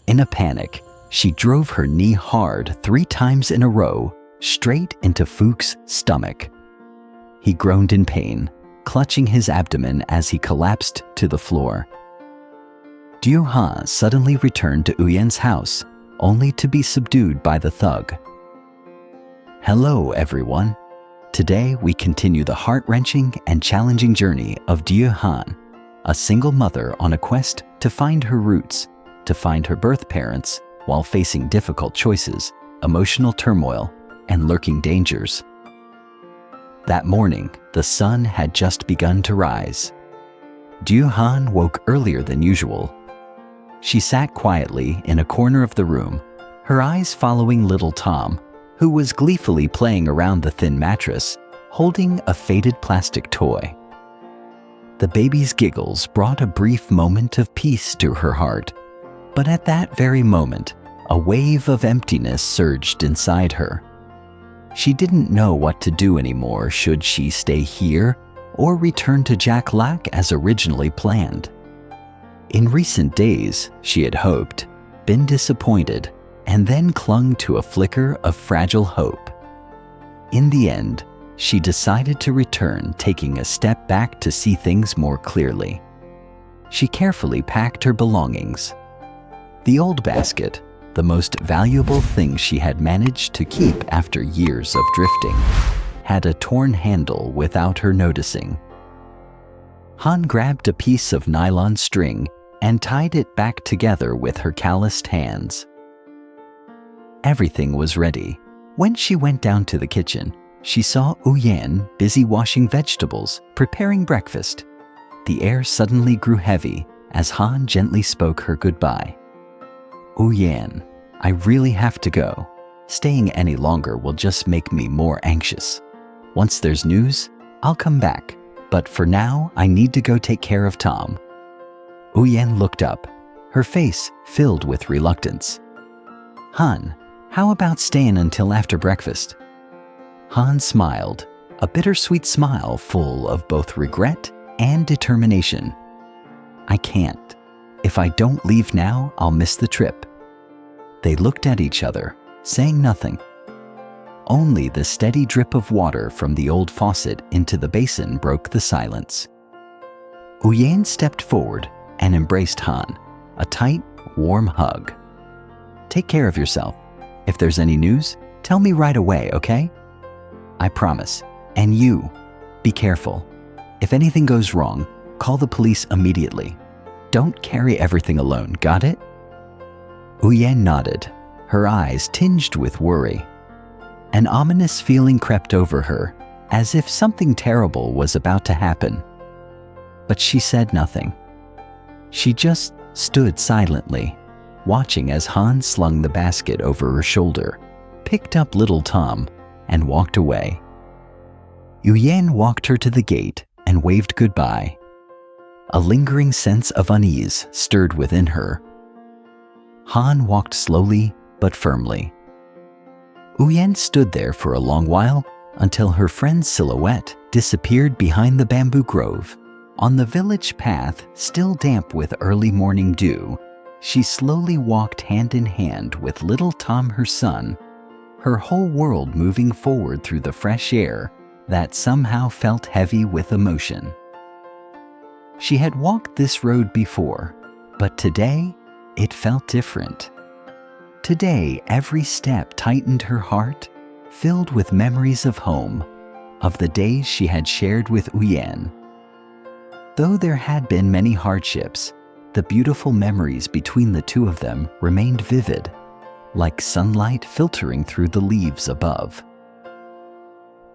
In a panic, she drove her knee hard 3 times in a row, straight into Phuc's stomach. He groaned in pain, clutching his abdomen as he collapsed to the floor. Dieuhan suddenly returned to Uyen's house, only to be subdued by the thug. Hello, everyone. Today we continue the heart-wrenching and challenging journey of Dieuhan, a single mother on a quest to find her roots, to find her birth parents while facing difficult choices, emotional turmoil, and lurking dangers. That morning, the sun had just begun to rise. Dieuhan woke earlier than usual. She sat quietly in a corner of the room, her eyes following little Tom, who was gleefully playing around the thin mattress, holding a faded plastic toy. The baby's giggles brought a brief moment of peace to her heart, but at that very moment, a wave of emptiness surged inside her. She didn't know what to do anymore. Should she stay here or return to Jack Lack as originally planned? In recent days, she had hoped, been disappointed, and then clung to a flicker of fragile hope. In the end, she decided to return, taking a step back to see things more clearly. She carefully packed her belongings. The old basket, the most valuable thing she had managed to keep after years of drifting, had a torn handle without her noticing. Han grabbed a piece of nylon string and tied it back together with her calloused hands. Everything was ready. When she went down to the kitchen, she saw Uyen busy washing vegetables, preparing breakfast. The air suddenly grew heavy as Han gently spoke her goodbye. Uyen, I really have to go. Staying any longer will just make me more anxious. Once there's news, I'll come back. But for now, I need to go take care of Tom. Uyen looked up, her face filled with reluctance. Han, how about staying until after breakfast? Han smiled, a bittersweet smile full of both regret and determination. I can't. If I don't leave now, I'll miss the trip. They looked at each other, saying nothing. Only the steady drip of water from the old faucet into the basin broke the silence. Uyen stepped forward and embraced Han, a tight, warm hug. Take care of yourself. If there's any news, tell me right away, okay? I promise. And you, be careful. If anything goes wrong, call the police immediately. Don't carry everything alone, got it? Uyen nodded, her eyes tinged with worry. An ominous feeling crept over her, as if something terrible was about to happen. But she said nothing. She just stood silently, watching as Han slung the basket over her shoulder, picked up little Tom, and walked away. Uyen walked her to the gate and waved goodbye. A lingering sense of unease stirred within her. Han walked slowly but firmly. Uyen stood there for a long while until her friend's silhouette disappeared behind the bamboo grove. On the village path, still damp with early morning dew, she slowly walked hand in hand with little Tom, her son, her whole world moving forward through the fresh air that somehow felt heavy with emotion. She had walked this road before, but today it felt different. Today, every step tightened her heart, filled with memories of home, of the days she had shared with Uyen. Though there had been many hardships, the beautiful memories between the two of them remained vivid, like sunlight filtering through the leaves above.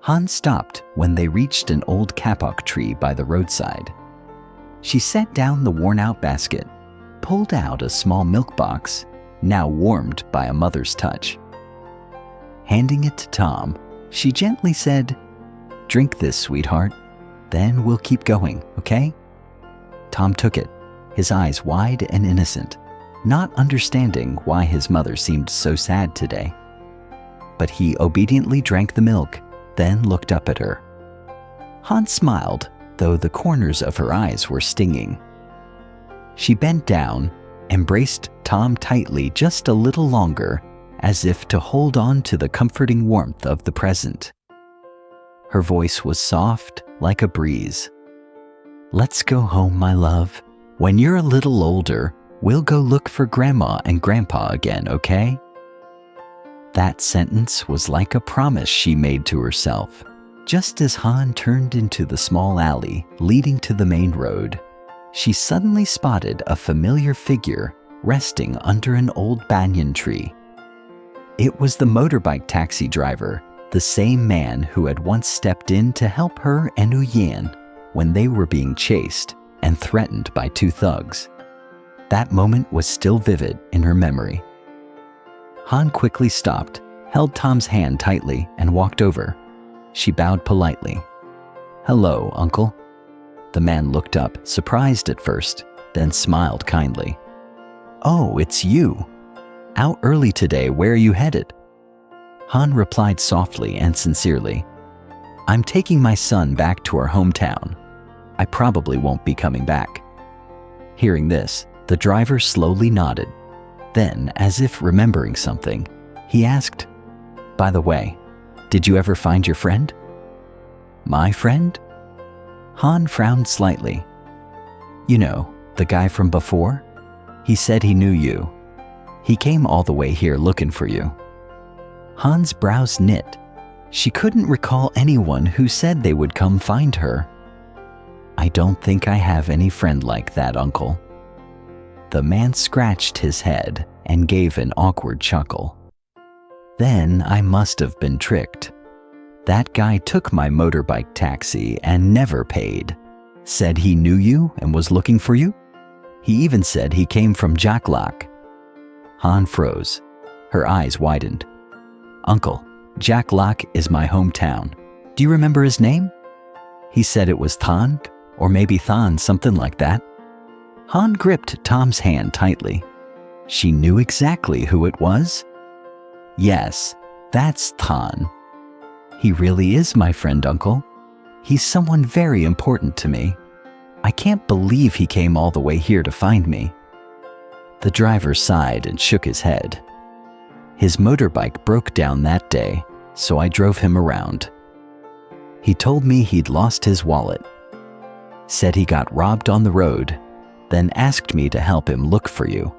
Han stopped when they reached an old kapok tree by the roadside. She set down the worn-out basket, pulled out a small milk box, now warmed by a mother's touch. Handing it to Tom, she gently said, "Drink this, sweetheart, then we'll keep going, okay?" Tom took it, his eyes wide and innocent, not understanding why his mother seemed so sad today. But he obediently drank the milk, then looked up at her. Han smiled, though the corners of her eyes were stinging. She bent down, embraced Tom tightly just a little longer, as if to hold on to the comforting warmth of the present. Her voice was soft, like a breeze. "Let's go home, my love. When you're a little older, we'll go look for Grandma and Grandpa again, okay?" That sentence was like a promise she made to herself. Just as Han turned into the small alley leading to the main road, she suddenly spotted a familiar figure resting under an old banyan tree. It was the motorbike taxi driver, the same man who had once stepped in to help her and Dieuhan when they were being chased and threatened by two thugs. That moment was still vivid in her memory. Han quickly stopped, held Tom's hand tightly, and walked over. She bowed politely. "Hello, Uncle." The man looked up, surprised at first, then smiled kindly. "Oh, it's you. Out early today, where are you headed?" Han replied softly and sincerely. "I'm taking my son back to our hometown. I probably won't be coming back." Hearing this, the driver slowly nodded. Then, as if remembering something, he asked, "By the way, did you ever find your friend?" "My friend?" Han frowned slightly. "You know, the guy from before? He said he knew you. He came all the way here looking for you." Han's brows knit. She couldn't recall anyone who said they would come find her. "I don't think I have any friend like that, Uncle." The man scratched his head and gave an awkward chuckle. "Then I must have been tricked. That guy took my motorbike taxi and never paid. Said he knew you and was looking for you. He even said he came from Jacklak." Han froze. Her eyes widened. "Uncle, Jacklak is my hometown. Do you remember his name?" "He said it was Than, or maybe Than, something like that." Han gripped Tom's hand tightly. She knew exactly who it was. "Yes, that's Than. He really is my friend, Uncle. He's someone very important to me. I can't believe he came all the way here to find me." The driver sighed and shook his head. "His motorbike broke down that day, so I drove him around. He told me he'd lost his wallet. Said he got robbed on the road, then asked me to help him look for you.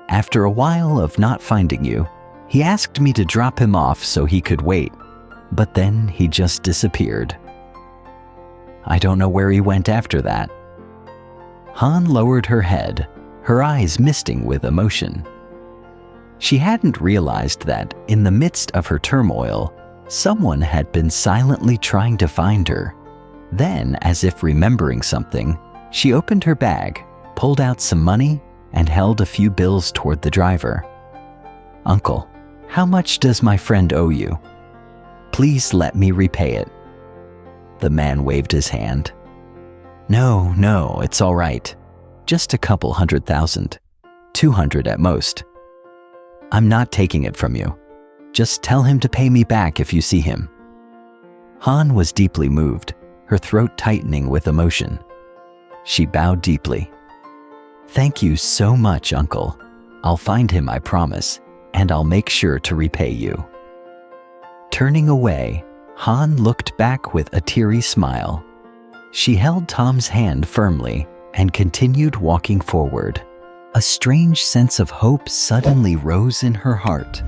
After a while of not finding you, he asked me to drop him off so he could wait, but then he just disappeared. I don't know where he went after that." Han lowered her head, her eyes misting with emotion. She hadn't realized that, in the midst of her turmoil, someone had been silently trying to find her. Then, as if remembering something, she opened her bag, pulled out some money, and held a few bills toward the driver. "Uncle, how much does my friend owe you? Please let me repay it." The man waved his hand. No, it's all right. Just a couple 100,000. 200 at most. I'm not taking it from you. Just tell him to pay me back if you see him." Han was deeply moved, her throat tightening with emotion. She bowed deeply. "Thank you so much, Uncle. I'll find him, I promise, and I'll make sure to repay you." Turning away, Han looked back with a teary smile. She held Tom's hand firmly and continued walking forward. A strange sense of hope suddenly rose in her heart.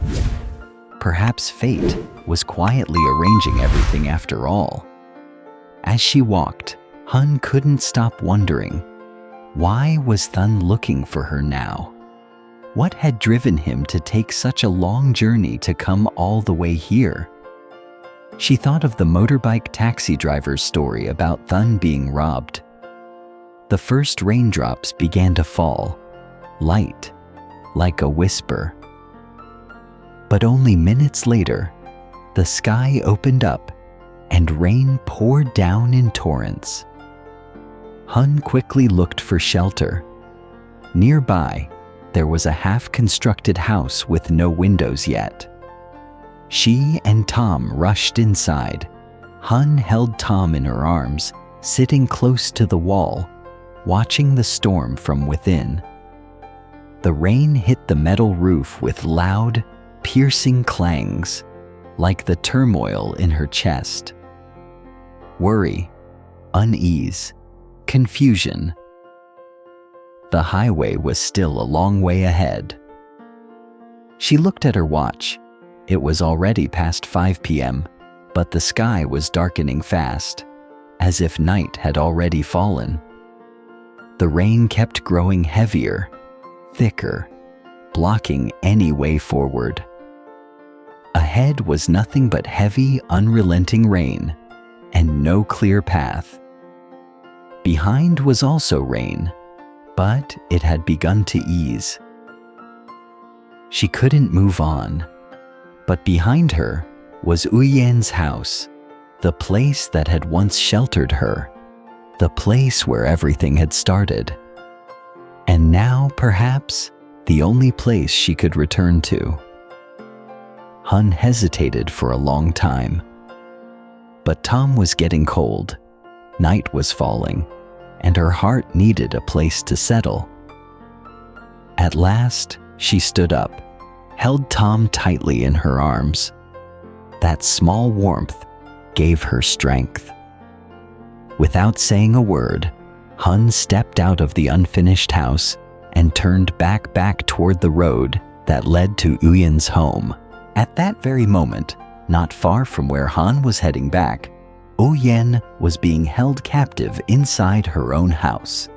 Perhaps fate was quietly arranging everything after all. As she walked, Han couldn't stop wondering, why was Thun looking for her now? What had driven him to take such a long journey to come all the way here? She thought of the motorbike taxi driver's story about Thun being robbed. The first raindrops began to fall, light, like a whisper. But only minutes later, the sky opened up and rain poured down in torrents. Han quickly looked for shelter. Nearby, there was a half-constructed house with no windows yet. She and Tom rushed inside. Han held Tom in her arms, sitting close to the wall, watching the storm from within. The rain hit the metal roof with loud, piercing clangs, like the turmoil in her chest. Worry, unease, confusion. The highway was still a long way ahead. She looked at her watch. It was already past 5 p.m., but the sky was darkening fast, as if night had already fallen. The rain kept growing heavier, thicker, blocking any way forward. Ahead was nothing but heavy, unrelenting rain, and no clear path. Behind was also rain, but it had begun to ease. She couldn't move on, but behind her was Uyen's house, the place that had once sheltered her, the place where everything had started, and now, perhaps, the only place she could return to. Hun hesitated for a long time. But Tom was getting cold, night was falling, and her heart needed a place to settle. At last, she stood up, held Tom tightly in her arms. That small warmth gave her strength. Without saying a word, Hun stepped out of the unfinished house and turned back toward the road that led to Uyen's home. At that very moment, not far from where Han was heading back, Uyen was being held captive inside her own house.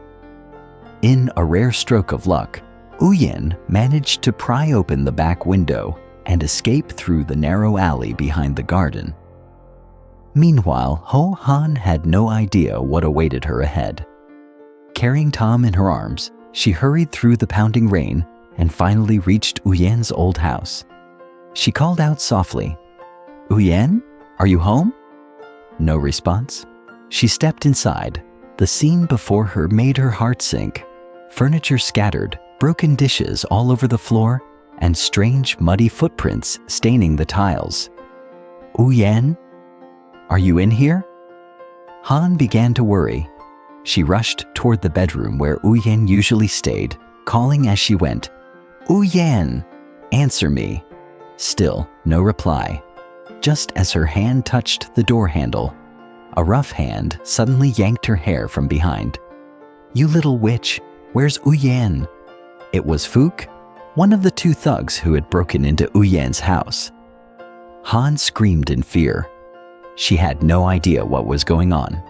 In a rare stroke of luck, Uyen managed to pry open the back window and escape through the narrow alley behind the garden. Meanwhile, Ho Han had no idea what awaited her ahead. Carrying Tom in her arms, she hurried through the pounding rain and finally reached Uyen's old house. She called out softly, "Uyen, are you home?" No response. She stepped inside. The scene before her made her heart sink. Furniture scattered, broken dishes all over the floor, and strange muddy footprints staining the tiles. "Uyen, are you in here?" Han began to worry. She rushed toward the bedroom where Uyen usually stayed, calling as she went, "Uyen, answer me." Still, no reply. Just as her hand touched the door handle, a rough hand suddenly yanked her hair from behind. "You little witch, where's Uyen?" It was Fook, one of the two thugs who had broken into Uyen's house. Han screamed in fear. She had no idea what was going on.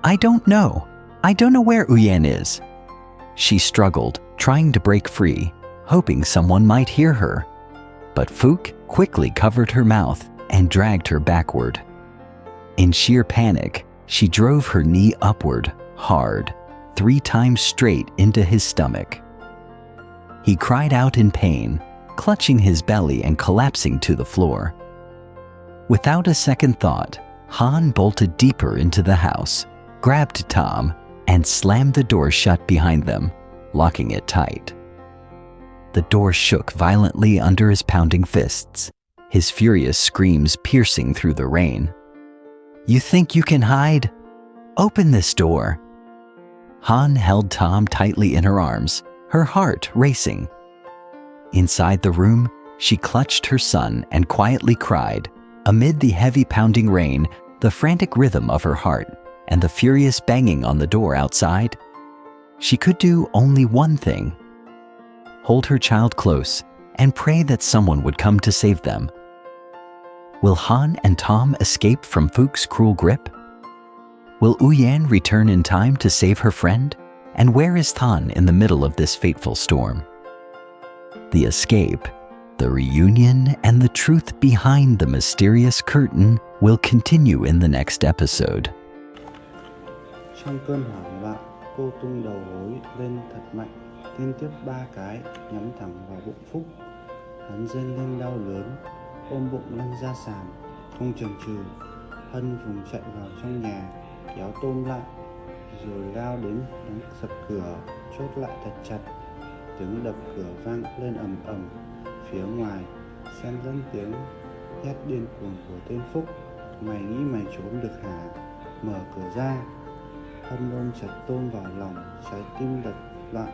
I don't know. I don't know where Uyen is." She struggled, trying to break free, hoping someone might hear her. But Fook quickly covered her mouth and dragged her backward. In sheer panic, she drove her knee upward, hard, 3 times straight into his stomach. He cried out in pain, clutching his belly and collapsing to the floor. Without a second thought, Han bolted deeper into the house, grabbed Tom, and slammed the door shut behind them, locking it tight. The door shook violently under his pounding fists, his furious screams piercing through the rain. "You think you can hide? Open this door." Han held Tom tightly in her arms, her heart racing. Inside the room, she clutched her son and quietly cried, amid the heavy pounding rain, the frantic rhythm of her heart, and the furious banging on the door outside. She could do only one thing: hold her child close and pray that someone would come to save them. Will Han and Tom escape from Fook's cruel grip? Will Uyen return in time to save her friend? And where is Than in the middle of this fateful storm? The escape, the reunion, and the truth behind the mysterious curtain will continue in the next episode. Trong cơn hoảng loạn, cô tung đầu gối lên thật mạnh, liên tiếp 3 cái, nhắm thẳng vào bụng Phúc. Hắn rên lên đau lớn, ôm bụng lăn ra sàn, không chần chừ. Hân vùng chạy vào trong nhà, kéo Tôm lại, rồi lao đến đóng sập cửa, chốt lại thật chặt. Tiếng đập cửa vang lên ầm ầm phía ngoài, xen lẫn tiếng hét điên cuồng của tên Phúc. "Mày nghĩ mày trốn được hả? Mở cửa ra!" Hân ôm chặt Tôm vào lòng, trái tim đập loạn.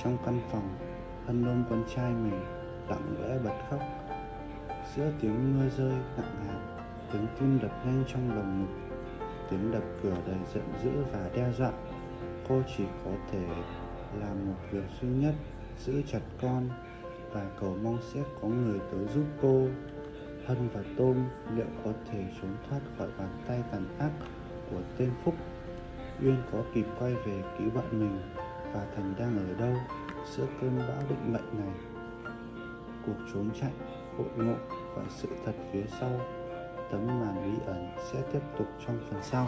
Trong căn phòng, Hân ôm con trai mình, lặng lẽ bật khóc. Giữa tiếng mưa rơi nặng hạt, tiếng tim đập nhanh trong lồng ngực, tiếng đập cửa đầy giận dữ và đe dọa, cô chỉ có thể làm một việc duy nhất: giữ chặt con và cầu mong sẽ có người tới giúp cô. Hân và Tôm liệu có thể trốn thoát khỏi bàn tay tàn ác của tên Phúc? Uyên có kịp quay về cứu bạn mình? Và Thành đang ở đâu giữa cơn bão định mệnh này? Cuộc trốn chạy, hội ngộ và sự thật phía sau tấm màn bí ẩn sẽ tiếp tục trong phần sau.